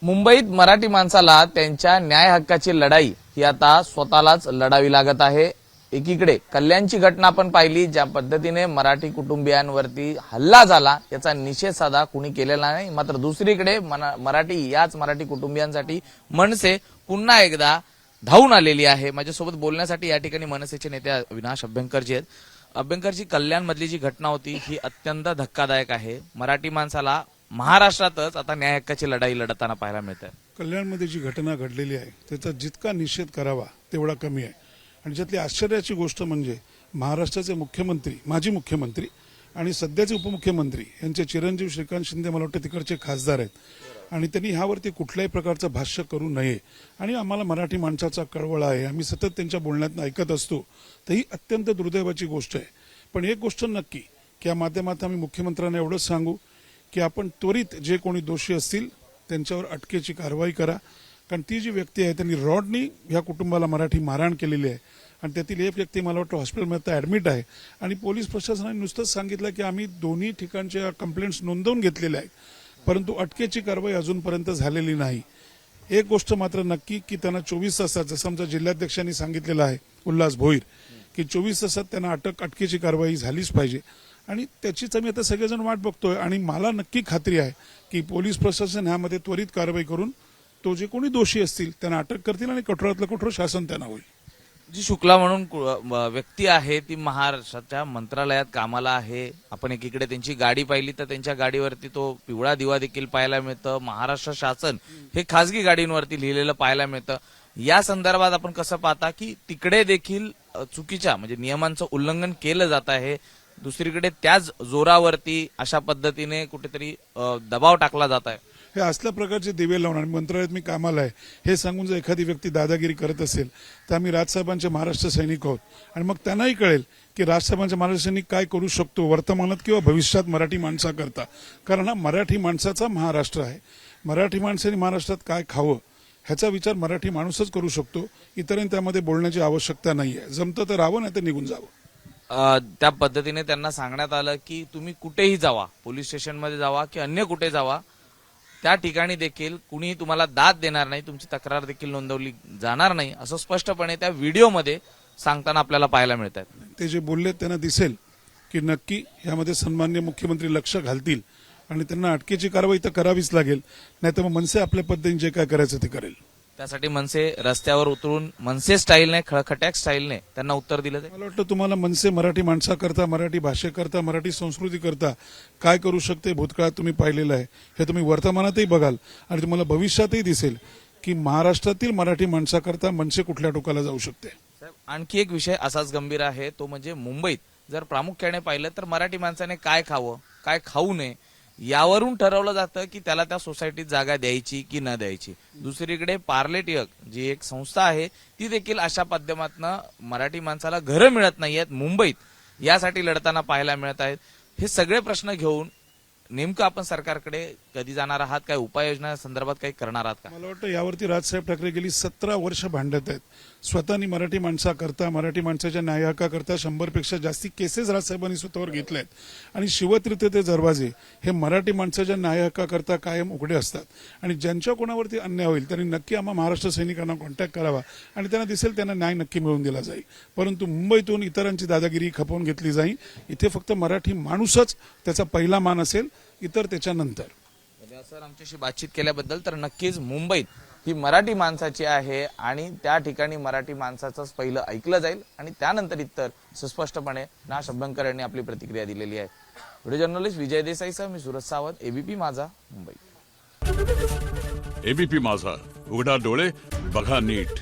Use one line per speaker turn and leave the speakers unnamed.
मुंबईत मराठी माणसाला त्यांच्या न्याय हक्काची लढाई ही आता स्वतःलाच लढावी लागत आहे। एकीकडे कल्याणची घटना आपण पाहिली, ज्या पद्धतीने मराठी कुटुंबियांवरती हल्ला झाला याचा निषेध साधा कुणी केलेला नाही। मात्र दुसरीकडे याच मराठी कुटुंबियांसाठी मनसे पुन्हा एकदा धावून आलेली आहे। माझ्यासोबत बोलण्यासाठी या ठिकाणी मनसेचे नेते अविनाश अभ्यंकरजी आहेत। अभ्यंकरजी, कल्याणमधली जी घटना होती ही अत्यंत धक्कादायक आहे। मराठी माणसाला महाराष्ट्रातच आता न्याय हक्काची लढाई लढताना पाहायला मिळते।
कल्याणमध्ये जी घटना घडलेली आहे त्याचा जितका निषेध करावा तेवढा कमी आहे। आणि ज्यातली आश्चर्याची गोष्ट म्हणजे महाराष्ट्राचे मुख्यमंत्री, माजी मुख्यमंत्री आणि सध्याचे उपमुख्यमंत्री यांचे चिरंजीव श्रीकांत शिंदे मला वाटतं तिकडचे खासदार आहेत आणि त्यांनी ह्यावरती कुठल्याही प्रकारचं भाष्य करू नये। आणि आम्हाला मराठी माणसाचा कळवळा आहे, आम्ही सतत त्यांच्या बोलण्यातून ऐकत असतो, तर ही अत्यंत दुर्दैवाची गोष्ट आहे। पण एक गोष्ट नक्की की या माध्यमातून आम्ही मुख्यमंत्र्यांना एवढंच सांगू की आपण त्वरित जे कोणी दोषी असतील त्यांच्यावर अटकेची कारवाई करा। कारण ती जी व्यक्ती आहे त्यांनी रॉडनी ह्या कुटुंबाला मराठी मारहाण केलेली आहे आणि त्यातील एक व्यक्ती मला वाटतं हॉस्पिटलमध्ये ॲडमिट आहे आणि पोलीस प्रशासनाने नुसतंच सांगितलं की आम्ही दोन्ही ठिकाणच्या कंप्लेंट्स नोंदवून घेतलेल्या आहेत, परंतु अटकेची कारवाई अजूनपर्यंत झालेली नाही। एक गोष्ट मात्र नक्की की त्यांना 24 तासात, जसं आमच्या जिल्हाध्यक्षांनी सांगितलेलं आहे उल्हास भोईर, की 24 तासात त्यांना अटकेची कारवाई झालीच पाहिजे आणि त्याचीच आम्ही आता सगळेजण वाट बघतोय। आणि मला नक्की खात्री आहे की पोलीस प्रशासन ह्यामध्ये त्वरित कारवाई करून तो जे कोणी दोषी असतील त्यांना अटक करतील आणि कठोरातलं कठोर शासन त्यांना होईल।
जी शुक्ला म्हणून व्यक्ती आहे ती महाराष्ट्राच्या मंत्रालयात कामाला आहे। आपण एकीकडे त्यांची गाडी पाहिली तर त्यांच्या गाडीवरती तो पिवळा दिवा देखील पाहायला मिळतं। महाराष्ट्र शासन हे खासगी गाडींवरती लिहिलेलं पाहायला मिळतं। या संदर्भात आपण कसं पाहता की तिकडे देखील चुकीच्या म्हणजे नियमांचं उल्लंघन केलं जात आहे, दुसरीकडे त्याच जोरावरती अशा पद्धतीने कुठेतरी दबाव टाकला जात आहे।
हे असल्या प्रकारचे दिवे लावून आणि मंत्रालयात मी कामाला आहे हे सांगून जर एखादी व्यक्ती दादागिरी करत असेल तर आम्ही राजसाहेबांचे महाराष्ट्र सैनिक आहोत आणि मग त्यांनाही कळेल की राजसाहेबांचे महाराष्ट्र सैनिक काय करू शकतो वर्तमानात किंवा भविष्यात मराठी माणसाकरता। कारण हा मराठी माणसाचा महाराष्ट्र आहे। मराठी माणसाने महाराष्ट्रात काय खावं ह्याचा विचार मराठी माणूसच करू शकतो, इतरांनी त्यामध्ये बोलण्याची आवश्यकता नाही आहे। जमतं तर राहावं नाही तर निघून जावं।
त्या पद्धतीने त्यांना सांगण्यात आलं की तुम्ही कुठेही जावा, पोलीस स्टेशनमध्ये जावा की अन्य कुठे जावा, त्या ठिकाणी देखील कुणी तुम्हाला दाद देणार नाही, तुमची तक्रार देखील नोंदवली जाणार नाही, असं स्पष्टपणे त्या व्हिडिओमध्ये सांगताना आपल्याला पाहायला मिळतात।
ते जे बोलले त्यांना दिसेल की नक्की यामध्ये सन्माननीय मुख्यमंत्री लक्ष घालतील आणि त्यांना अटकेची कारवाई तर करावीच लागेल, नाही तर मग मनसे आपल्या पद्धतीने जे काय करायचं ते करेल।
त्यासाठी मनसे रस्त्यावर उतरून मनसे स्टाईलने, खळखट्याक स्टाईलने त्यांना उत्तर दिलं जाईल।
मला वाटतं तुम्हाला मनसे मराठी माणसाकरता, मराठी भाषेकरता, मराठी संस्कृतीकरता काय करू शकते भूतकाळात तुम्ही पाहिलेलं आहे, हे तुम्ही वर्तमानातही बघाल आणि तुम्हाला भविष्यातही दिसेल की महाराष्ट्रातील मराठी माणसाकरता मनसे कुठल्या टोकाला जाऊ शकते।
आणखी एक विषय असाच गंभीर आहे, तो म्हणजे मुंबईत जर प्रामुख्याने पाहिलं तर मराठी माणसाने काय खावं काय खाऊ नये यावरून ठरवलं जातं की त्याला त्या सोसायटीत जागा द्यायची की न द्यायची। दुसरीकडे पार्ले टिळक जी एक संस्था आहे ती देखील अशा माध्यमातून मराठी माणसाला घरं मिळत नाहीयेत मुंबईत यासाठी लढताना पाहायला मिळत आहेत। हे सगळे प्रश्न घेऊन नेमकं आपण सरकारकडे कधी जाणार आहात, काय उपाययोजना संदर्भात काही करणार आहात का?
मला वाटतं यावरती राजसाहेब ठाकरे गेली 17 वर्ष भांडत आहेत। स्वतःनी मराठी माणसाकरता, मराठी माणसाच्या न्याय हक्काकरता 100पेक्षा जास्ती केसेस राजसाहेबांनी स्वतःवर घेतल्या आहेत आणि शिवतीर्थ ते दरवाजे हे मराठी माणसाच्या न्याय हक्काकरता कायम उघडे असतात आणि ज्यांच्या कोणावरती अन्याय होईल त्यांनी नक्की आम्हा महाराष्ट्र सैनिकांना कॉन्टॅक्ट करावा आणि त्यांना दिसेल त्यांना न्याय नक्की मिळवून दिला जाईल। परंतु मुंबईतून इतरांची दादागिरी खपवून घेतली जाईल। इथे फक्त मराठी माणूसच त्याचा पहिला मान असेल, इतर त्याच्यानंतर।
सर, आमच्याशी बातचीत केल्याबद्दल। तर नक्कीच मुंबईत ही मराठी माणसाची आहे आणि त्या ठिकाणी मराठी माणसाचंच पहिलं ऐकलं जाईल आणि त्यानंतर इतर सुस्पष्टपणे नाश अभ्यंकर यांनी आपली प्रतिक्रिया दिलेली आहे। व्हिडिओ जर्नलिस्ट विजय देसाईसह मी सूरज सावंत, एबीपी माझा, मुंबई।
एबीपी माझा, उघडा डोळे बघा नीट।